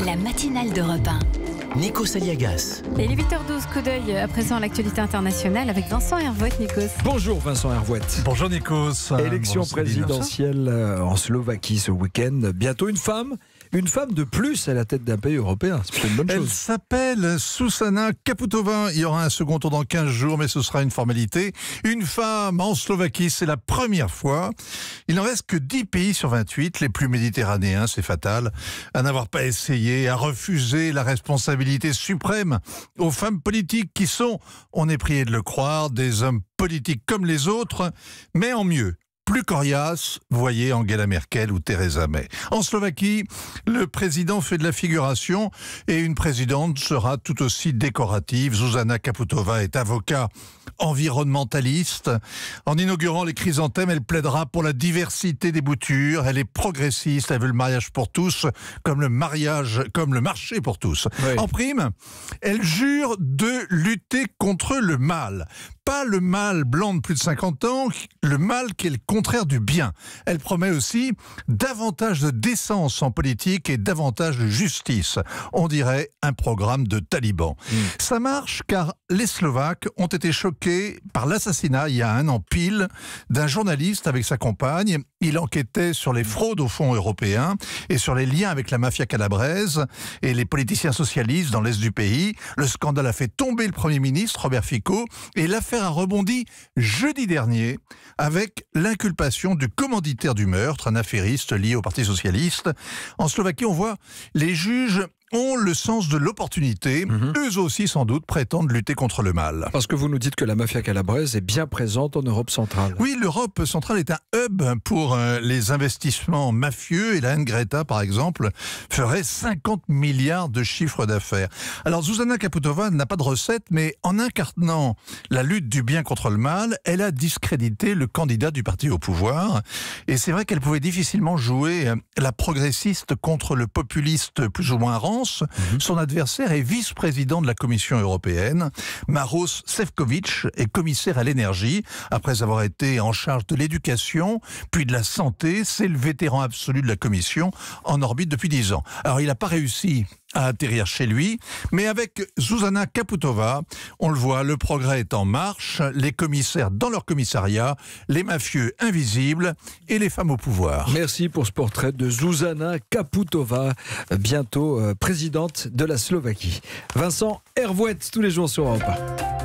La matinale d'Europe 1. Nikos Aliagas. Et il est 8h12, coup d'œil à présent à l'actualité internationale avec Vincent Hervouet. Nikos. Bonjour Vincent Hervouet. Bonjour Nikos. Élection présidentielle en Slovaquie ce week-end. Bientôt une femme de plus à la tête d'un pays européen. C'est une bonne chose. Elle s'appelle Zuzana Čaputová. Il y aura un second tour dans 15 jours, mais ce sera une formalité. Une femme en Slovaquie, c'est la première fois. Il n'en reste que 10 pays sur 28, les plus méditerranéens, c'est fatal, à n'avoir pas essayé, à refuser la responsabilité suprême aux femmes politiques qui sont, on est prié de le croire, des hommes politiques comme les autres, mais en mieux. Plus coriace, voyez Angela Merkel ou Theresa May. En Slovaquie, le président fait de la figuration et une présidente sera tout aussi décorative. Zuzana Čaputová est avocat environnementaliste. En inaugurant les chrysanthèmes, elle plaidera pour la diversité des boutures. Elle est progressiste, elle veut le mariage pour tous, comme le marché pour tous. Oui. En prime, elle jure de lutter contre le mal. Pas le mal blanc de plus de 50 ans, le mal qui est le contraire du bien. Elle promet aussi davantage de décence en politique et davantage de justice. On dirait un programme de talibans. Ça marche car les Slovaques ont été choqués par l'assassinat il y a un an pile d'un journaliste avec sa compagne. Il enquêtait sur les fraudes aux fonds européens et sur les liens avec la mafia calabraise et les politiciens socialistes dans l'est du pays. Le scandale a fait tomber le Premier ministre, Robert Fico, et l'affaire a rebondi jeudi dernier avec l'inculpation du commanditaire du meurtre, un affairiste lié au Parti socialiste. En Slovaquie, on voit les juges ont le sens de l'opportunité. Eux aussi, sans doute, prétendent lutter contre le mal. Parce que vous nous dites que la mafia calabraise est bien présente en Europe centrale. Oui, l'Europe centrale est un hub pour les investissements mafieux. Et la Greta, par exemple, ferait 50 milliards de chiffre d'affaires. Alors, Zuzana Čaputová n'a pas de recette, mais en incarnant la lutte du bien contre le mal, elle a discrédité le candidat du parti au pouvoir. Et c'est vrai qu'elle pouvait difficilement jouer la progressiste contre le populiste plus ou moins rance. Son adversaire est vice-président de la Commission européenne. Maroš Šefčovič est commissaire à l'énergie. Après avoir été en charge de l'éducation, puis de la santé, c'est le vétéran absolu de la Commission, en orbite depuis 10 ans. Alors, il n'a pas réussi à atterrir chez lui, mais avec Zuzana Čaputová, on le voit, le progrès est en marche, les commissaires dans leur commissariat, les mafieux invisibles et les femmes au pouvoir. Merci pour ce portrait de Zuzana Čaputová, bientôt présidente de la Slovaquie. Vincent Hervouet, tous les jours sur Europe 1.